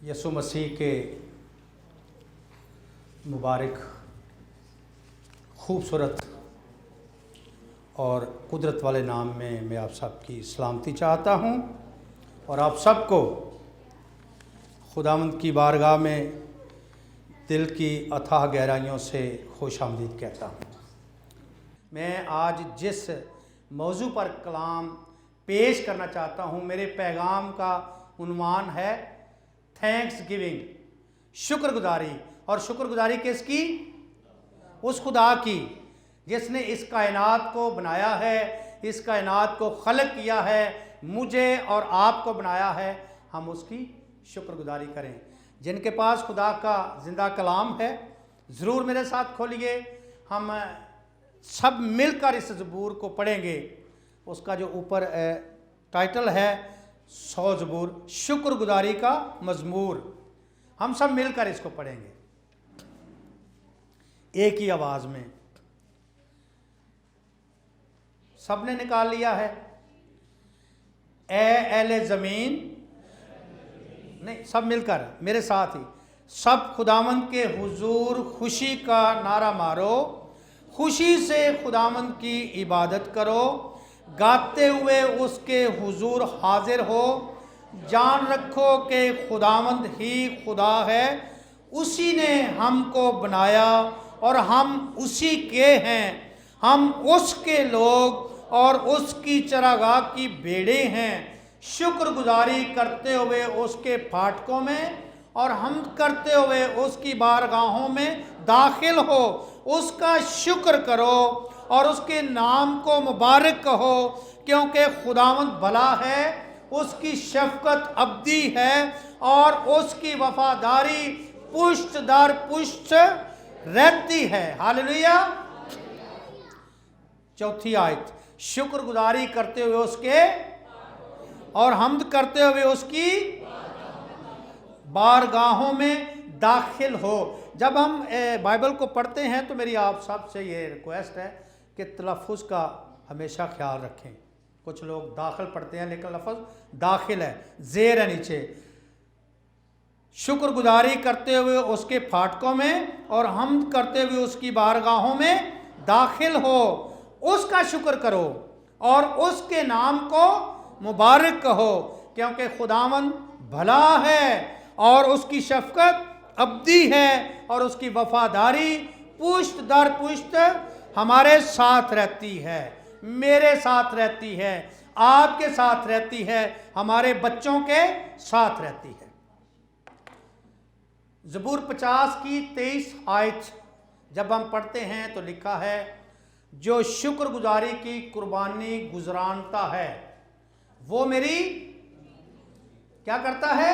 यसु मसीह के मुबारक खूबसूरत और कुदरत वाले नाम में मैं आप सबकी सलामती चाहता हूँ और आप सबको खुदावंद की बारगाह में दिल की अथाह गहराइयों से खुशामदीद कहता हूँ। मैं आज जिस मौजू पर कलाम पेश करना चाहता हूँ, मेरे पैगाम का उन्वान है थैंक्स गिविंग, शुक्रगुजारी। और शुक्रगुजारी किसकी? उस खुदा की जिसने इस कायनात को बनाया है, इस कायनात को खलक किया है, मुझे और आपको बनाया है। हम उसकी शुक्रगुजारी करें। जिनके पास खुदा का ज़िंदा कलाम है ज़रूर मेरे साथ खोलिए, हम सब मिलकर इस ज़बूर को पढ़ेंगे। उसका जो ऊपर टाइटल है 100 ज़बूर, शुक्रगुजारी का मज़मूर। हम सब मिलकर इसको पढ़ेंगे एक ही आवाज़ में। सबने निकाल लिया है? ए अहले ज़मीन, नहीं, सब मिलकर मेरे साथ ही। सब खुदावंद के हुजूर खुशी का नारा मारो, खुशी से खुदावंद की इबादत करो, गाते हुए उसके हुजूर हाजिर हो। जान रखो कि खुदावंद ही खुदा है, उसी ने हमको बनाया और हम उसी के हैं। हम उसके लोग और उसकी चरागाह की भेड़ें हैं। शुक्रगुजारी करते हुए उसके फाटकों में और हम करते हुए उसकी बारगाहों में दाखिल हो। उसका शुक्र करो और उसके नाम को मुबारक कहो, क्योंकि खुदावंद भला है, उसकी शफकत अब्दी है और उसकी वफादारी पुष्ट दर पुष्ट रहती है। हालेलुया। चौथी आयत, शुक्रगुजारी करते हुए उसके और हमद करते हुए उसकी बारगाहों में दाखिल हो। जब हम बाइबल को पढ़ते हैं तो मेरी आप सब से ये रिक्वेस्ट है कि तलफ़ुज़ का हमेशा ख्याल रखें। कुछ लोग दाखिल पढ़ते हैं लेकिन लफ्ज़ दाखिल है, ज़ेर है नीचे। शुक्रगुजारी करते हुए उसके फाटकों में और हमद करते हुए उसकी बारगाहों में दाखिल हो। उसका शुक्र करो और उसके नाम को मुबारक कहो, क्योंकि खुदावंद भला है और उसकी शफकत अब्दी है और उसकी वफादारी पुष्ट दर पुष्ट हमारे साथ रहती है, मेरे साथ रहती है, आपके साथ रहती है, हमारे बच्चों के साथ रहती है। ज़बूर 50 की 23 आयत जब हम पढ़ते हैं तो लिखा है, जो शुक्रगुजारी की कुर्बानी गुजरानता है वो मेरी क्या करता है?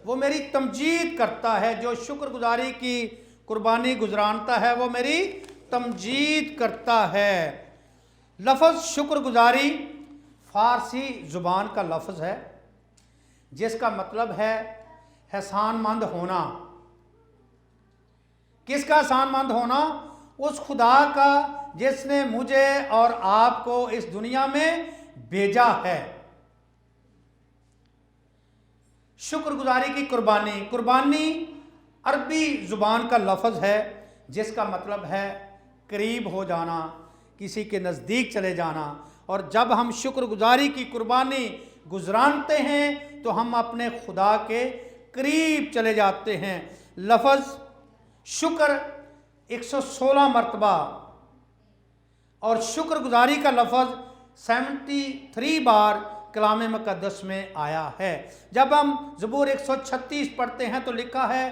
वो मेरी तमजीद करता है। जो शुक्रगुजारी की कुर्बानी गुजरानता है वो मेरी तमजीद करता है। लफ्ज़ शुक्रगुजारी फ़ारसी ज़ुबान का लफ्ज़ है जिसका मतलब है एहसानमंद होना। किसका एहसानमंद होना? उस खुदा का जिसने मुझे और आपको इस दुनिया में भेजा है। शुक्रगुजारी की कुर्बानी, कुर्बानी अरबी ज़ुबान का लफ्ज़ है जिसका मतलब है करीब हो जाना, किसी के नज़दीक चले जाना। और जब हम शुक्रगुजारी की कुर्बानी गुजरानते हैं तो हम अपने खुदा के करीब चले जाते हैं। लफ्ज़ शुक्र 116 मरतबा और शुक्रगुजारी का लफ्ज़ 73 बार कलाम मुक़द्दस में आया है। जब हम ज़बूर 136 पढ़ते हैं तो लिखा है,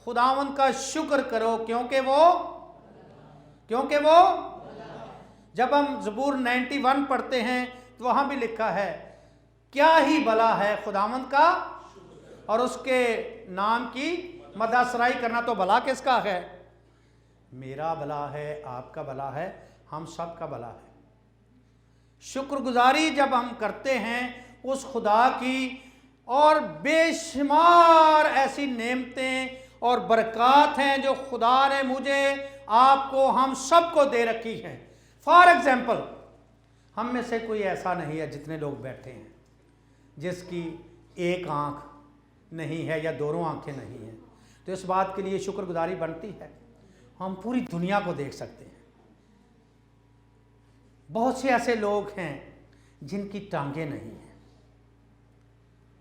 खुदावंद का शुक्र करो क्योंकि वो जब हम ज़बूर 91 पढ़ते हैं तो वहाँ भी लिखा है, क्या ही भला है खुदावंद का और उसके नाम की मदासराई करना। तो भला किसका है? मेरा भला है, आपका भला है, हम सब का भला है। शुक्रगुजारी जब हम करते हैं उस खुदा की, और बेशुमार ऐसी नेमतें और बरक़ात हैं जो खुदा ने मुझे, आपको, हम सबको दे रखी हैं। फॉर एग्ज़ाम्पल, हम में से कोई ऐसा नहीं है जितने लोग बैठे हैं जिसकी एक आँख नहीं है या दोनों आंखें नहीं हैं, तो इस बात के लिए शुक्रगुजारी बनती है। हम पूरी दुनिया को देख सकते हैं। बहुत से ऐसे लोग हैं जिनकी टांगें नहीं हैं,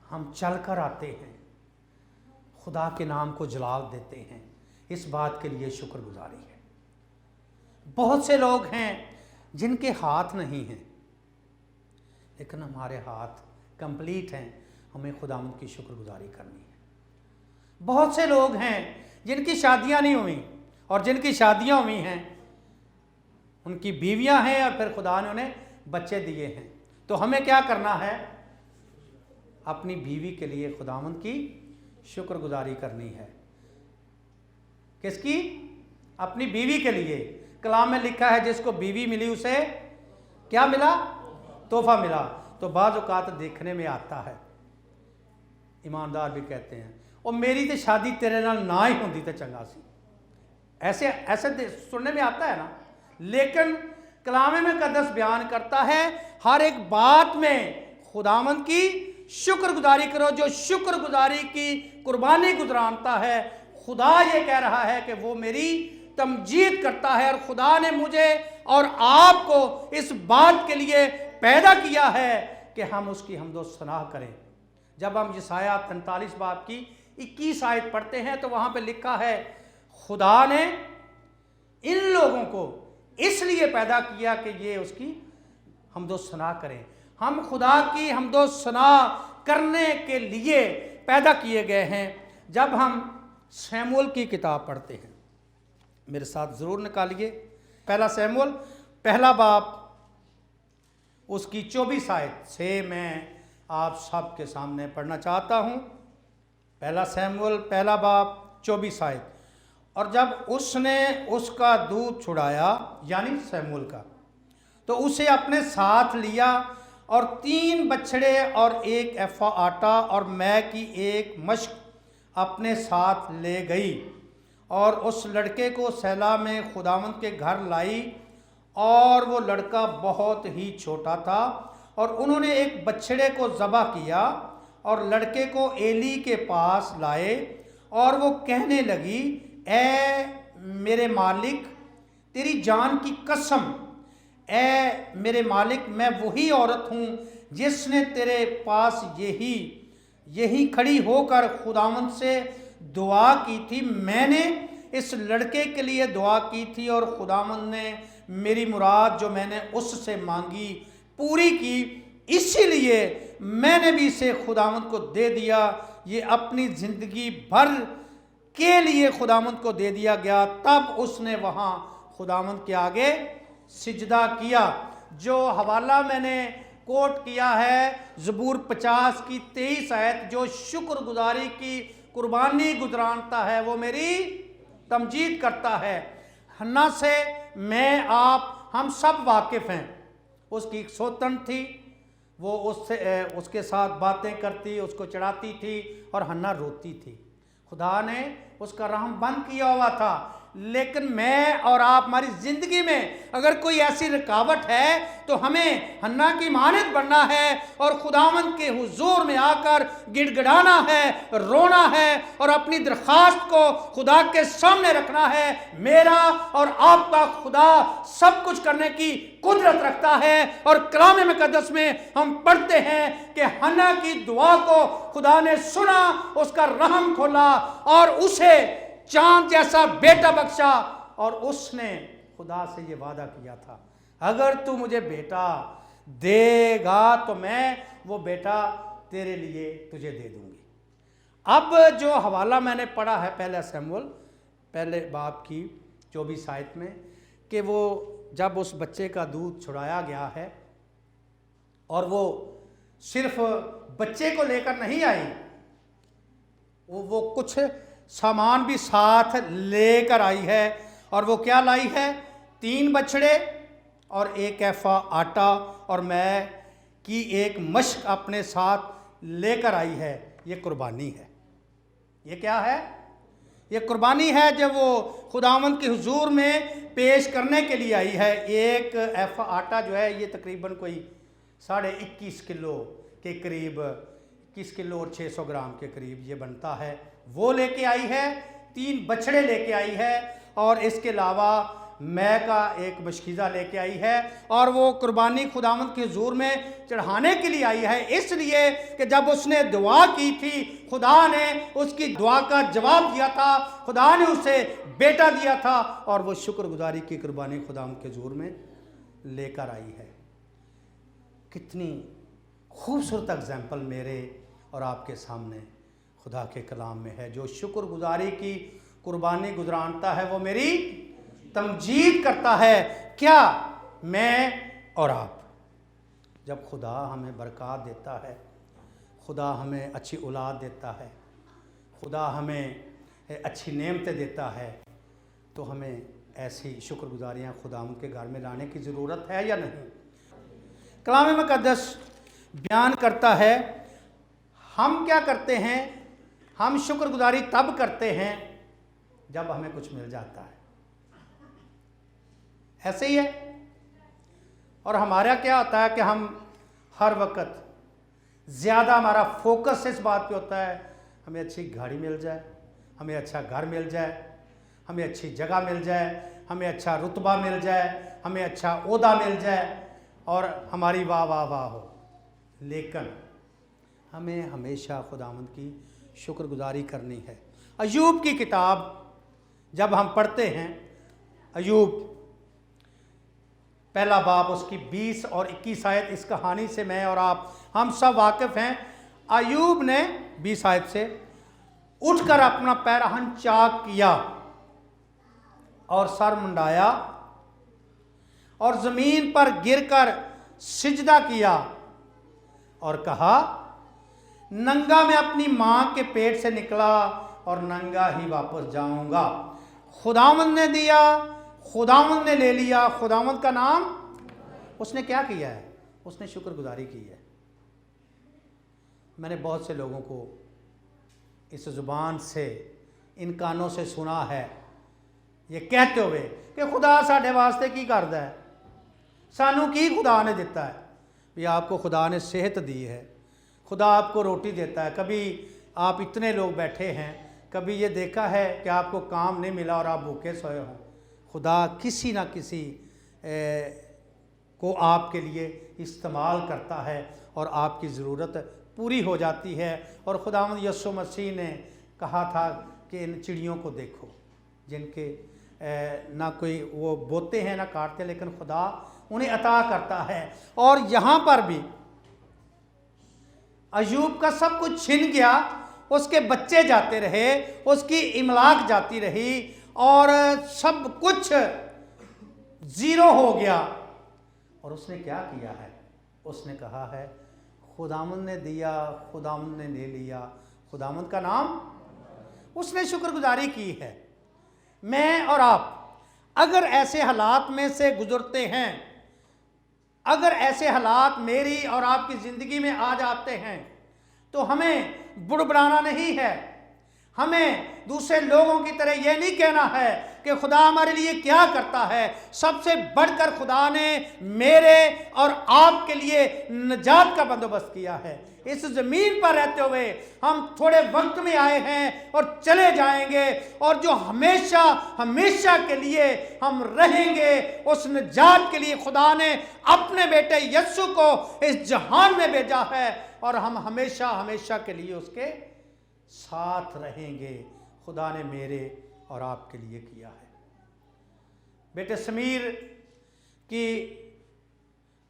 हम चल कर आते हैं, खुदा के नाम को जलाल देते हैं, इस बात के लिए शुक्रगुजारी है। बहुत से लोग हैं जिनके हाथ नहीं हैं, लेकिन हमारे हाथ कंप्लीट हैं, हमें खुदावंद की शुक्रगुजारी करनी है। बहुत से लोग हैं जिनकी शादियां नहीं हुई और जिनकी शादियां हुई हैं, उनकी बीवियां हैं और फिर खुदा ने उन्हें बच्चे दिए हैं। तो हमें क्या करना है? अपनी बीवी के लिए खुदावंद की शुक्रगुजारी करनी है। किसकी? अपनी बीवी के लिए। कलाम में लिखा है जिसको बीवी मिली उसे क्या मिला? तोहफा मिला। तो बाज़ औक़ात देखने में आता है, ईमानदार भी कहते हैं, और मेरी तो शादी तेरे नाल ना ही होंदी तो चंगा सी। ऐसे ऐसे सुनने में आता है ना। लेकिन कलाम में मुक़द्दस बयान करता है हर एक बात में खुदावंद की शुक्रगुजारी करो। जो शुक्रगुजारी की कुर्बानी गुजरानता है, खुदा ये कह रहा है कि वो मेरी तमजीद करता है। और खुदा ने मुझे और आपको इस बात के लिए पैदा किया है कि हम उसकी हम्दो सनाह करें। जब हम यशायाह 43 बाब की 21 आयत पढ़ते हैं तो वहां पे लिखा है, खुदा ने इन लोगों को इसलिए पैदा किया कि ये उसकी हम्दो सनाह करें। हम खुदा की हम्दो सनाह करने के लिए पैदा किए गए हैं। जब हम शमूएल की किताब पढ़ते हैं, मेरे साथ ज़रूर निकालिए, पहला शमूएल पहला बाब उसकी 24 आयत से मैं आप सब के सामने पढ़ना चाहता हूँ। पहला शमूएल पहला बाब 24 आयत। और जब उसने उसका दूध छुड़ाया, यानी शमूएल का, तो उसे अपने साथ लिया और 3 बछड़े और 1 एफा आटा और मै की 1 मश्क अपने साथ ले गई और उस लड़के को सैला में खुदावंद के घर लाई। और वो लड़का बहुत ही छोटा था। और उन्होंने एक बछड़े को ज़बह किया और लड़के को एली के पास लाए। और वो कहने लगी, ए मेरे मालिक, तेरी जान की कसम, ए मेरे मालिक, मैं वही औरत हूँ जिसने तेरे पास यही खड़ी होकर खुदावंद से दुआ की थी। मैंने इस लड़के के लिए दुआ की थी और खुदावंद ने मेरी मुराद जो मैंने उससे मांगी पूरी की। इसीलिए मैंने भी इसे खुदावंद को दे दिया। ये अपनी ज़िंदगी भर के लिए खुदावंद को दे दिया गया। तब उसने वहाँ खुदावंद के आगे सिजदा किया। जो हवाला मैंने कोट किया है ज़बूर 50 की 23 आयत, जो शुक्रगुजारी की कुर्बानी गुजरानता है वो मेरी तमजीद करता है। हन्ना से मैं आप हम सब वाकिफ़ हैं। उसकी एक सौतन थी, वो उसके साथ बातें करती, उसको चढ़ाती थी और हन्ना रोती थी। खुदा ने उसका रहम बंद किया हुआ था। लेकिन मैं और आप, हमारी ज़िंदगी में अगर कोई ऐसी रुकावट है तो हमें हन्ना की मानद बनना है और खुदावंद के हुजूर में आकर गिड़गिड़ाना है, रोना है और अपनी दरख्वास्त को खुदा के सामने रखना है। मेरा और आपका खुदा सब कुछ करने की कुदरत रखता है। और कलाम मुक़द्दस में हम पढ़ते हैं कि हन्ना की दुआ को खुदा ने सुना, उसका रहम खोला और उसे चांद जैसा बेटा बख्शा। और उसने खुदा से ये वादा किया था, अगर तू मुझे बेटा देगा तो मैं वो बेटा तेरे लिए तुझे दे दूंगी। अब जो हवाला मैंने पढ़ा है पहला शमूएल पहले बाब की 24 आयत में, कि वो जब उस बच्चे का दूध छुड़ाया गया है और वो सिर्फ बच्चे को लेकर नहीं आई, वो कुछ सामान भी साथ लेकर आई है। और वो क्या लाई है? 3 बछड़े और 1 एफा आटा और मै की 1 मश्क अपने साथ लेकर आई है। ये कुर्बानी है। ये क्या है? ये कुर्बानी है जब वो खुदावंद के हुजूर में पेश करने के लिए आई है। 1 एफा आटा जो है ये तकरीबन कोई 21.5 किलो के करीब 21 किलो और 600 ग्राम के करीब ये बनता है, वो लेके आई है। 3 बछड़े लेके आई है और इसके अलावा मैं का एक मशकीज़ा लेके आई है, और वो कुर्बानी खुदावंद के हुजूर में चढ़ाने के लिए आई है, इसलिए कि जब उसने दुआ की थी खुदा ने उसकी दुआ का जवाब दिया था, खुदा ने उसे बेटा दिया था, और वो शुक्रगुजारी की कुर्बानी खुदावंद के हुजूर में लेकर आई है। कितनी खूबसूरत एग्जाम्पल मेरे और आपके सामने खुदा के कलाम में है। जो शुक्रगुजारी की कुर्बानी गुजरानता है वो मेरी तमजीद करता है। क्या मैं और आप, जब खुदा हमें बरकत देता है, खुदा हमें अच्छी औलाद देता है, खुदा हमें अच्छी नेमतें देता है, तो हमें ऐसी शुक्रगुजारियाँ खुदा के घर में लाने की ज़रूरत है या नहीं? कलाम मुक़द्दस बयान करता है, हम क्या करते हैं, हम शुक्रगुजारी तब करते हैं जब हमें कुछ मिल जाता है। ऐसे ही है। और हमारा क्या होता है कि हम हर वक्त ज़्यादा हमारा फोकस इस बात पे होता है हमें अच्छी गाड़ी मिल जाए, हमें अच्छा घर मिल जाए, हमें अच्छी जगह मिल जाए, हमें अच्छा रुतबा मिल जाए, हमें अच्छा ओहदा मिल जाए और हमारी वाह वाह वाह हो। लेकिन हमें हमेशा खुदावंद की शुक्रगुजारी करनी है। अय्यूब की किताब जब हम पढ़ते हैं, अय्यूब पहला बाब उसकी 20 और 21 आयत, इस कहानी से मैं और आप हम सब वाकिफ़ हैं। अय्यूब ने 20 आयत से उठकर अपना पैरहन चाक किया और सर मुंडाया और ज़मीन पर गिरकर सिजदा किया और कहा, नंगा मैं अपनी माँ के पेट से निकला और नंगा ही वापस जाऊंगा। खुदावंद ने दिया, खुदावंद ने ले लिया, खुदावंद का नाम। उसने क्या किया है? उसने शुक्रगुजारी की है। मैंने बहुत से लोगों को इस ज़ुबान से, इन कानों से सुना है ये कहते हुए कि खुदा साढ़े वास्ते की करदा है, सानू की खुदा ने दिता है। भी आपको खुदा ने सेहत दी है, खुदा आपको रोटी देता है। कभी आप इतने लोग बैठे हैं, कभी ये देखा है कि आपको काम नहीं मिला और आप भूखे सोए हों? खुदा किसी ना किसी को आपके लिए इस्तेमाल करता है और आपकी ज़रूरत पूरी हो जाती है। और खुदावंद यीशु मसीह ने कहा था कि इन चिड़ियों को देखो, जिनके ना कोई वो बोते हैं ना काटते, लेकिन खुदा उन्हें अता करता है। और यहाँ पर भी अय्यूब का सब कुछ छिन गया, उसके बच्चे जाते रहे, उसकी इमलाक जाती रही और सब कुछ ज़ीरो हो गया। और उसने क्या किया है? उसने कहा है, खुदावंद ने दिया, खुदावंद ने ले लिया, खुदावंद का नाम। उसने शुक्रगुजारी की है। मैं और आप अगर ऐसे हालात में से गुजरते हैं, अगर ऐसे हालात मेरी और आपकी ज़िंदगी में आ जाते हैं, तो हमें बुड़बड़ाना नहीं है, हमें दूसरे लोगों की तरह यह नहीं कहना है कि खुदा हमारे लिए क्या करता है। सबसे बढ़कर खुदा ने मेरे और आपके लिए निजात का बंदोबस्त किया है। इस ज़मीन पर रहते हुए हम थोड़े वक्त में आए हैं और चले जाएंगे, और जो हमेशा हमेशा के लिए हम रहेंगे, उस निजात के लिए खुदा ने अपने बेटे यीशु को इस जहान में भेजा है और हम हमेशा हमेशा के लिए उसके साथ रहेंगे। खुदा ने मेरे और आपके लिए किया है। बेटे समीर की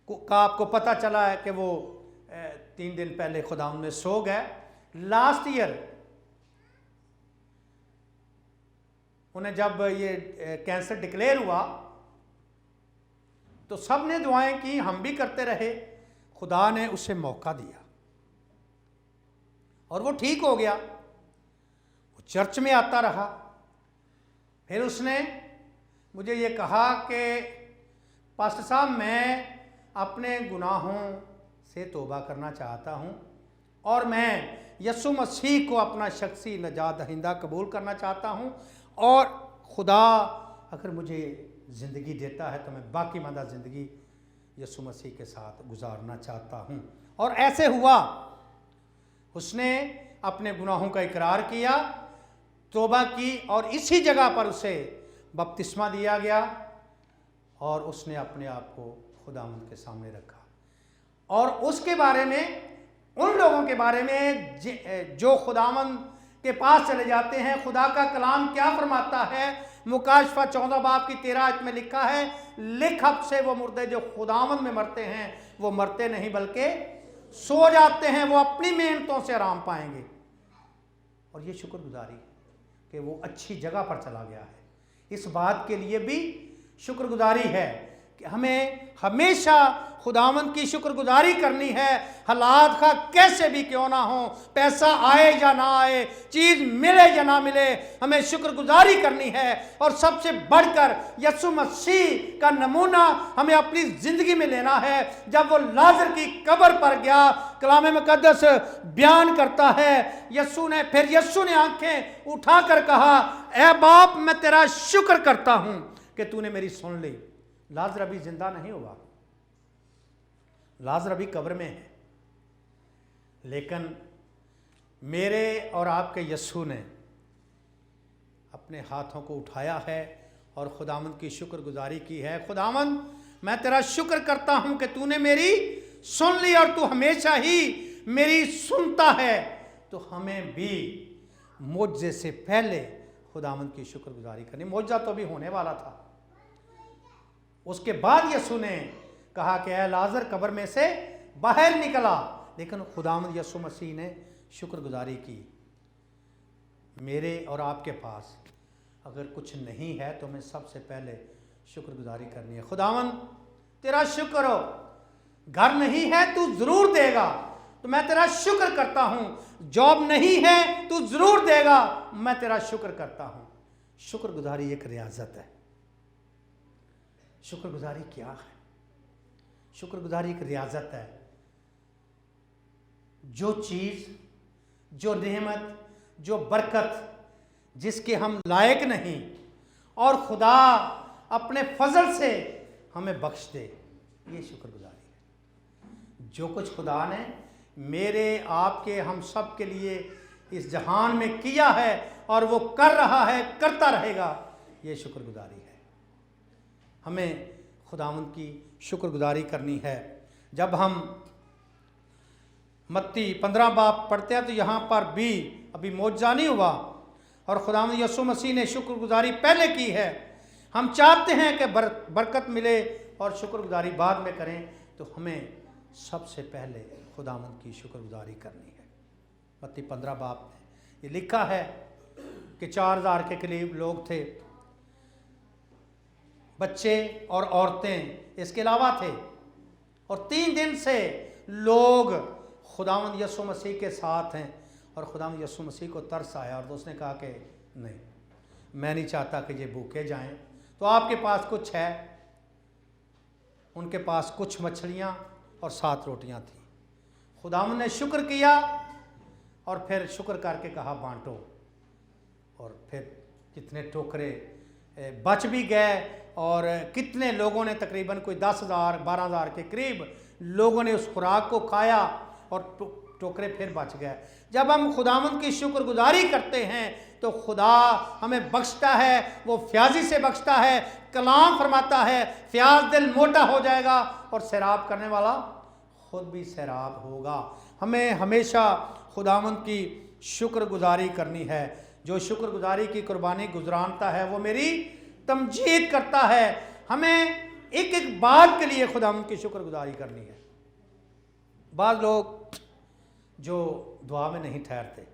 का आपको पता चला है कि वो 3 दिन पहले खुदा में सो गए। लास्ट ईयर उन्हें जब ये कैंसर डिक्लेयर हुआ तो सब ने दुआएं की, हम भी करते रहे। खुदा ने उसे मौका दिया और वो ठीक हो गया। वो चर्च में आता रहा। फिर उसने मुझे ये कहा कि पास्टर साहब, मैं अपने गुनाहों से तौबा करना चाहता हूँ और मैं यीशु मसीह को अपना शख्सी नजात दहिंदा कबूल करना चाहता हूँ, और खुदा अगर मुझे ज़िंदगी देता है तो मैं बाकी मादा ज़िंदगी यीशु मसीह के साथ गुजारना चाहता हूँ। और ऐसे हुआ उसने अपने गुनाहों का इकरार किया, तौबा की और इसी जगह पर उसे बपतिस्मा दिया गया और उसने अपने आप को खुदावंद के सामने रखा। और उसके बारे में, उन लोगों के बारे में जो खुदावंद के पास चले जाते हैं, खुदा का कलाम क्या फरमाता है? मुकाशफा 14 बाब की 13 आयत में लिखा है, लिख अब से वो मुर्दे जो खुदावंद में मरते हैं वो मरते नहीं बल्कि सो जाते हैं, वो अपनी मेहनतों से आराम पाएंगे। और ये शुक्रगुजारी कि वो अच्छी जगह पर चला गया है। इस बात के लिए भी शुक्रगुजारी है कि हमें हमेशा खुदावंद की शुक्रगुजारी करनी है। हालात का कैसे भी क्यों ना हो, पैसा आए या ना आए, चीज़ मिले या ना मिले, हमें शुक्रगुजारी करनी है। और सबसे बढ़कर यीशु मसीह का नमूना हमें अपनी ज़िंदगी में लेना है। जब वो लाजर की कब्र पर गया, कलाम मुकद्दस बयान करता है, यीशु ने आंखें उठाकर कहा, ऐ बाप मैं तेरा शुक्र करता हूँ कि तूने मेरी सुन ली। लाजर अभी जिंदा नहीं हुआ, लाजर अभी कब्र में है, लेकिन मेरे और आपके यीशु ने अपने हाथों को उठाया है और खुदावंद की शुक्रगुजारी की है। खुदावंद मैं तेरा शुक्र करता हूं कि तूने मेरी सुन ली और तू हमेशा ही मेरी सुनता है। तो हमें भी मौजज़े से पहले खुदावंद की शुक्रगुजारी करनी। मौजज़ा तो भी होने वाला था। उसके बाद यीशु ने कहा कि ऐ लाजर कब्र में से बाहर निकला, लेकिन खुदावंद यीशु मसीह ने शुक्रगुजारी की। मेरे और आपके पास अगर कुछ नहीं है तो हमें सबसे पहले शुक्रगुजारी करनी है। खुदावंद तेरा शुक्र हो, घर नहीं है तू ज़रूर देगा, तो मैं तेरा शुक्र करता हूँ। जॉब नहीं है तू ज़रूर देगा, मैं तेरा शुक्र करता हूँ। शुक्रगुजारी एक रियाजत है। शुक्रगुजारी क्या है? शुक्रगुजारी एक रियाजत है। जो चीज़, जो नेमत, जो बरकत जिसके हम लायक नहीं और खुदा अपने फजल से हमें बख्श दे, ये शुक्रगुजारी है। जो कुछ खुदा ने मेरे, आपके, हम सब के लिए इस जहान में किया है और वो कर रहा है, करता रहेगा, ये शुक्रगुजारी है। हमें खुदावंद की शुक्रगुजारी करनी है। जब हम मत्ती 15 बाब पढ़ते हैं तो यहाँ पर भी अभी मौजज़ा नहीं हुआ और खुदावंद यीशु मसीह ने शुक्रगुजारी पहले की है। हम चाहते हैं कि बरकत मिले और शुक्रगुजारी बाद में करें, तो हमें सबसे पहले खुदावंद की शुक्रगुजारी करनी है। मत्ती 15 बाब में ये लिखा है कि 4000 के करीब लोग थे, बच्चे और औरतें इसके अलावा थे, और 3 दिन से लोग खुदावंद यीशु मसीह के साथ हैं। और खुदावंद यीशु मसीह को तरस आया और उसने कहा कि नहीं, मैं नहीं चाहता कि ये भूखे जाएं, तो आपके पास कुछ है? उनके पास कुछ मछलियाँ और 7 रोटियाँ थीं। खुदावंद ने शुक्र किया और फिर शुक्र करके कहा बांटो, और फिर कितने टोकरे बच भी गए और कितने लोगों ने, तकरीबन कोई 10,000 12,000 के करीब लोगों ने उस खुराक को खाया और टोकरे फिर बच गए। जब हम खुदावंद की शुक्रगुजारी करते हैं तो खुदा हमें बख्शता है, वो फ्याजी से बख्शता है। कलाम फरमाता है, फ्याज दिल मोटा हो जाएगा और सैराब करने वाला खुद भी सैराब होगा। हमें हमेशा खुदावंद की शुक्रगुजारी करनी है। जो शुक्रगुजारी की कुर्बानी गुजरानता है वो मेरी तमजीद करता है। हमें एक एक बात के लिए खुदावंद की शुक्रगुजारी करनी है। बाद लोग जो दुआ में नहीं ठहरते,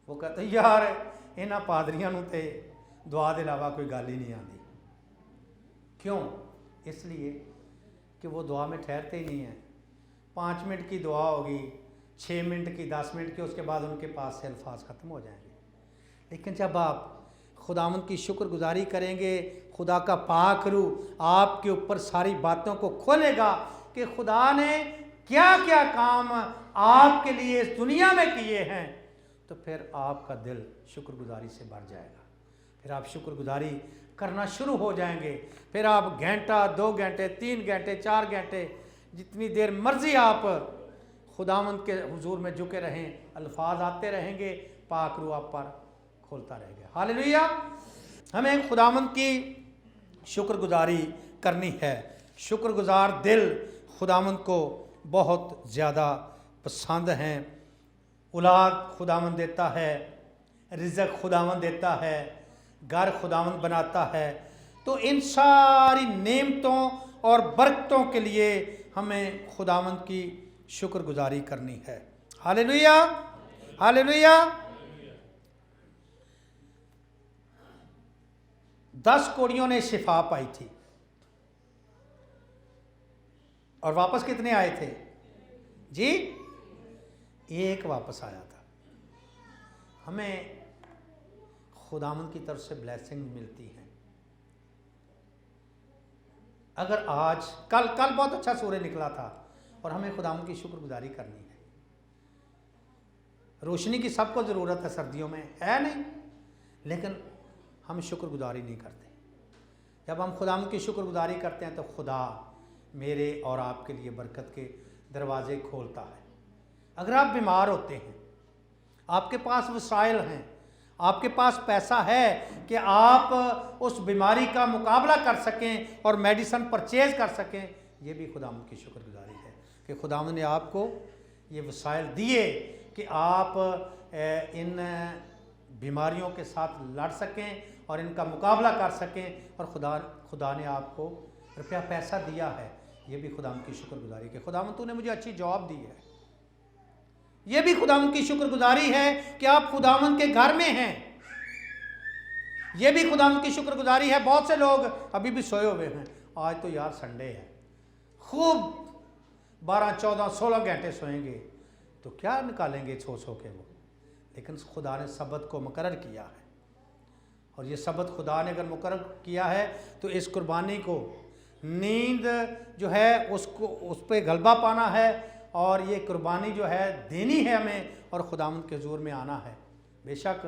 वो कहते यार इन्हां पादरियां नूं ते दुआ के अलावा कोई गल ही नहीं आती। क्यों? इसलिए कि वो दुआ में ठहरते ही नहीं हैं। 5 मिनट की दुआ होगी, 6 मिनट की, 10 मिनट की, उसके बाद उनके पास से अल्फाज ख़त्म हो जाएंगे। लेकिन जब आप खुदावंद की शुक्रगुजारी करेंगे, खुदा का पाक रूह आपके ऊपर सारी बातों को खोलेगा कि खुदा ने क्या क्या काम आपके लिए इस दुनिया में किए हैं, तो फिर आपका दिल शुक्रगुजारी से भर जाएगा। फिर आप शुक्रगुजारी करना शुरू हो जाएंगे। फिर आप घंटा, 2 घंटे, 3 घंटे, 4 घंटे, जितनी देर मर्जी आप खुदावंद के हुजूर में झुके रहें, अल्फाज आते रहेंगे, पाक रूह आप पर खोलता रहेगा। हालेलुया। हमें खुदावंद की शुक्रगुजारी करनी है। शुक्रगुजार दिल खुदावंद को बहुत ज़्यादा पसंद हैं। औलाद खुदावंद देता है, रिज़्क़ खुदावंद देता है, घर खुदावंद बनाता है। तो इन सारी नेमतों और बरकतों के लिए हमें खुदावंद की शुक्रगुजारी करनी है। Hallelujah, hallelujah. 10 कोढ़ियों ने शिफा पाई थी और वापस कितने आए थे जी? एक वापस आया था। हमें खुदावंद की तरफ से ब्लेसिंग मिलती है। अगर आज कल बहुत अच्छा सूर्य निकला था और हमें खुदावंद की शुक्रगुजारी करनी है। रोशनी की सबको ज़रूरत है, सर्दियों में है नहीं, लेकिन हम शुक्रगुजारी नहीं करते। जब हम खुदावंद की शुक्रगुजारी करते हैं तो खुदा मेरे और आपके लिए बरकत के दरवाजे खोलता है। अगर आप बीमार होते हैं, आपके पास वसाइल हैं, आपके पास पैसा है कि आप उस बीमारी का मुकाबला कर सकें और मेडिसिन परचेज कर सकें, ये भी खुदावंद की शुक्रगुजारी है कि खुदावंद ने आपको ये वसाइल दिए कि आप इन बीमारियों के साथ लड़ सकें और इनका मुकाबला कर सकें। और खुदा ने आपको रुपया पैसा दिया है, ये भी खुदावंद की शुक्रगुजारी कि खुदावंद तूने मुझे अच्छी जॉब दी है। ये भी खुदावंद की शुक्रगुजारी है कि आप खुदावंद के घर में हैं। ये भी खुदावंद की शुक्रगुजारी है। बहुत से लोग अभी भी सोए हुए हैं, आज तो यार संडे है, खूब 12, 14, 16 घंटे सोएंगे तो क्या निकालेंगे सो के वो। लेकिन खुदा ने सबत को मुकर्रर किया है और ये सबत खुदा ने अगर मुकर्रर किया है तो इस कुर्बानी को, नींद जो है उसको, उस पर गलबा पाना है और ये कुर्बानी जो है देनी है हमें और खुदावंद के हुजूर में आना है। बेशक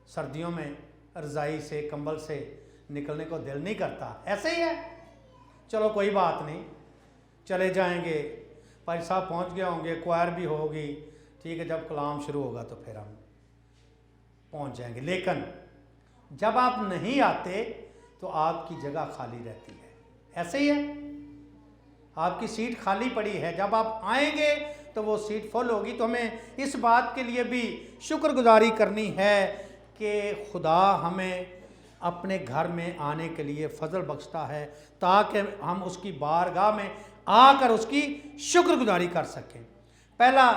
सर्दियों में रज़ाई से, कंबल से निकलने को दिल नहीं करता, ऐसे ही है, चलो कोई बात नहीं, चले जाएंगे, भाई साहब पहुँच गए होंगे, क्वायर भी होगी, ठीक है, जब कलाम शुरू होगा तो फिर हम पहुँच जाएंगे। लेकिन जब आप नहीं आते तो आपकी जगह खाली रहती है, ऐसे ही है, आपकी सीट खाली पड़ी है। जब आप आएंगे तो वो सीट फुल होगी। तो हमें इस बात के लिए भी शुक्रगुजारी करनी है कि खुदा हमें अपने घर में आने के लिए फजल बख्शता है ताकि हम उसकी बारगाह में आकर उसकी शुक्रगुजारी कर सकें। पहला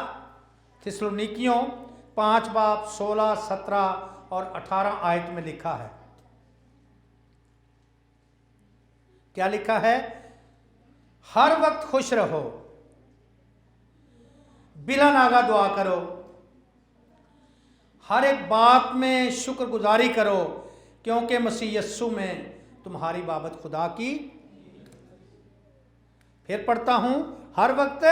थिस्सलुनीकियों 5 बाब 16, 17 और 18 आयत में लिखा है। क्या लिखा है? हर वक्त खुश रहो, बिला नागा दुआ करो, हर एक बात में शुक्रगुजारी करो, क्योंकि मसीह यस्सु में तुम्हारी बाबत खुदा की। फिर पढ़ता हूं, हर वक्त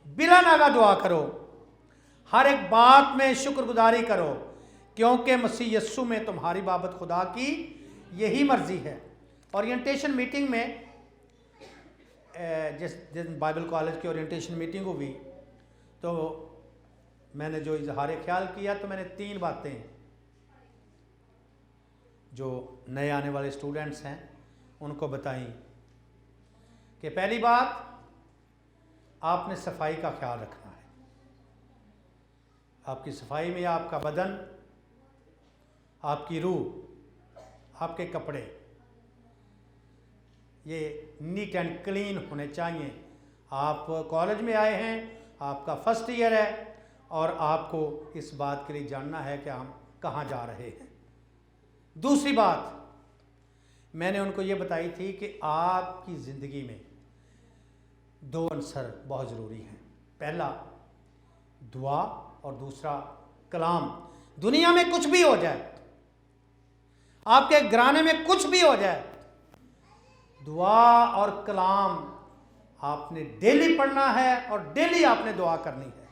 बिला नागा दुआ करो, हर एक बात में शुक्रगुजारी करो, क्योंकि मसीह यस्सु में तुम्हारी बाबत खुदा की यही मर्जी है। ओरिएंटेशन मीटिंग में, जिस दिन बाइबल कॉलेज की ओरिएंटेशन मीटिंग हुई तो मैंने जो इजहार ख्याल किया तो मैंने 3 बातें जो नए आने वाले स्टूडेंट्स हैं उनको बताई कि पहली बात, आपने सफाई का ख्याल रखना है। आपकी सफाई में आपका बदन, आपकी रूह, आपके कपड़े, ये नीट एंड क्लीन होने चाहिए। आप कॉलेज में आए हैं, आपका फर्स्ट ईयर है और आपको इस बात के लिए जानना है कि हम कहाँ जा रहे हैं। दूसरी बात मैंने उनको ये बताई थी कि आपकी ज़िंदगी में 2 अंसर बहुत ज़रूरी हैं। पहला दुआ और दूसरा कलाम। दुनिया में कुछ भी हो जाए, आपके घराने में कुछ भी हो जाए, दुआ और कलाम आपने डेली पढ़ना है और डेली आपने दुआ करनी है।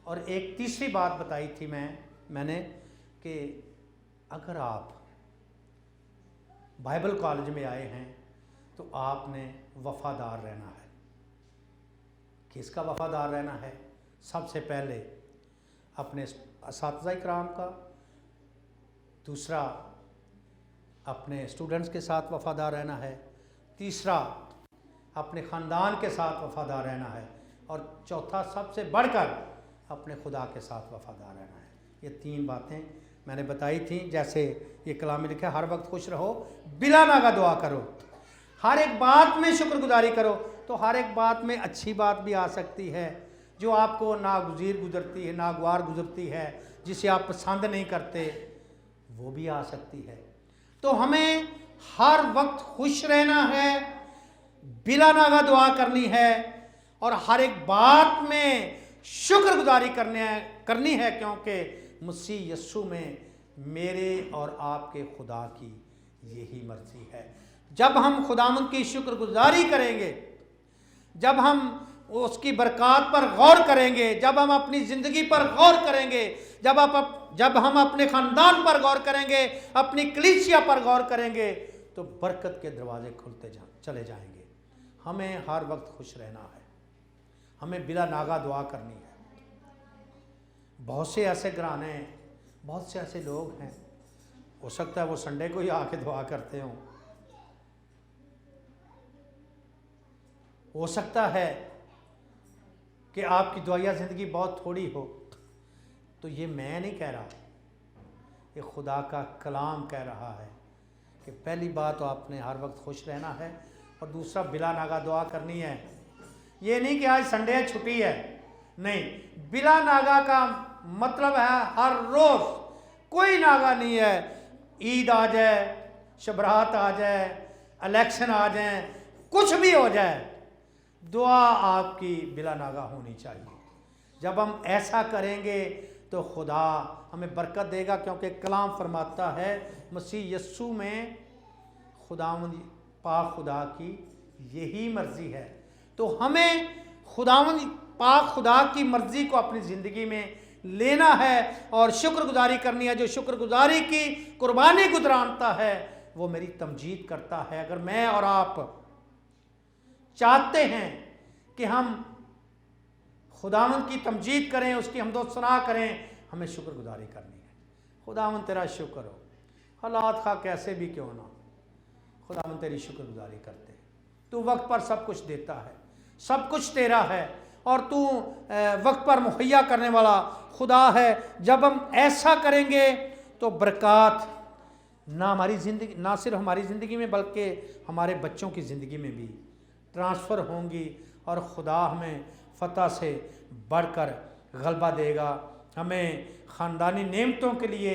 और एक तीसरी बात बताई थी मैंने कि अगर आप बाइबल कॉलेज में आए हैं तो आपने वफ़ादार रहना है। किसका वफ़ादार रहना है? सबसे पहले अपने असातिज़ा इकराम का, दूसरा अपने स्टूडेंट्स के साथ वफ़ादार रहना है, तीसरा अपने ख़ानदान के साथ वफ़ादार रहना है, और चौथा सबसे बढ़कर अपने खुदा के साथ वफ़ादार रहना है। ये 3 बातें मैंने बताई थी। जैसे ये कलाम में लिखा है, हर वक्त खुश रहो, बिला नागा दुआ करो, हर एक बात में शुक्रगुजारी करो। तो हर एक बात में अच्छी बात भी आ सकती है जो आपको नागुज़ीर गुजरती है, नागवार गुजरती है, जिसे आप पसंद नहीं करते, वो भी आ सकती है। तो हमें हर वक्त खुश रहना है, बिला नागा दुआ करनी है, और हर एक बात में शुक्रगुजारी करनी है, क्योंकि मसीह यस्सु में मेरे और आपके खुदा की यही मर्जी है। जब हम खुदावंद की शुक्रगुजारी करेंगे, जब हम उसकी बरक़ात पर गौर करेंगे, जब हम अपनी ज़िंदगी पर गौर करेंगे, जब हम अपने ख़ानदान पर गौर करेंगे, अपनी कलीसिया पर गौर करेंगे, तो बरकत के दरवाजे खुलते चले जाएंगे। हमें हर वक्त खुश रहना है, हमें बिला नागा दुआ करनी है। बहुत से ऐसे घराने, बहुत से ऐसे लोग हैं, हो सकता है वो संडे को ही आके दुआ करते हों, हो सकता है कि आपकी दुआया ज़िंदगी बहुत थोड़ी हो। तो ये मैं नहीं कह रहा, ये खुदा का कलाम कह रहा है कि पहली बात तो आपने हर वक्त खुश रहना है, और दूसरा बिला नागा दुआ करनी है। ये नहीं कि आज संडे है, छुट्टी है, नहीं। बिला नागा का मतलब है हर रोज़, कोई नागा नहीं है। ईद आ जाए, शबरात आ जाए, इलेक्शन आ जाए, कुछ भी हो जाए, दुआ आपकी बिला नागा होनी चाहिए। जब हम ऐसा करेंगे तो खुदा हमें बरकत देगा, क्योंकि कलाम फरमाता है मसीह यस्सु में खुदावंद पाक खुदा की यही मर्ज़ी है। तो हमें खुदावंद पाक खुदा की मर्ज़ी को अपनी ज़िंदगी में लेना है और शुक्रगुजारी करनी है। जो शुक्रगुजारी की कुर्बानी गुजरानता है वो मेरी तमजीद करता है। अगर मैं और आप चाहते हैं कि हम खुदावंद की तमजीद करें, उसकी हमदोसना करें, हमें शुक्रगुजारी करनी है। खुदावंद तेरा शुक्र हो, हालात खा कैसे भी क्यों ना, खुदावंद तेरी शुक्रगुजारी करते हैं। तू वक्त पर सब कुछ देता है, सब कुछ तेरा है, और तू वक्त पर मुहैया करने वाला खुदा है। जब हम ऐसा करेंगे तो बरक़ात ना हमारी ज़िंदगी, ना सिर्फ हमारी ज़िंदगी में बल्कि हमारे बच्चों की ज़िंदगी में भी ट्रांसफ़र होंगी, और खुदा हमें फ़तह से बढ़कर गलबा देगा। हमें ख़ानदानी नेमतों के लिए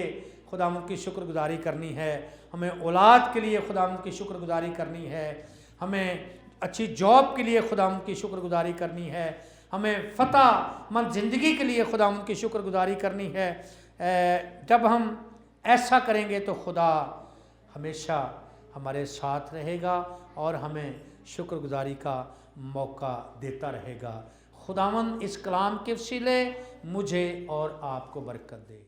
खुदावंद की शुक्रगुजारी करनी है, हमें औलाद के लिए खुदावंद की शुक्रगुजारी करनी है, हमें अच्छी जॉब के लिए खुदावंद की शुक्रगुजारी करनी है, हमें फ़तहमंद ज़िंदगी के लिए खुदावंद की शुक्रगुजारी करनी है। जब हम ऐसा करेंगे तो खुदा हमेशा हमारे साथ रहेगा और हमें शुक्रगुजारी का मौका देता रहेगा। खुदावंद इस कलाम के वसीले मुझे और आपको बरकत दे।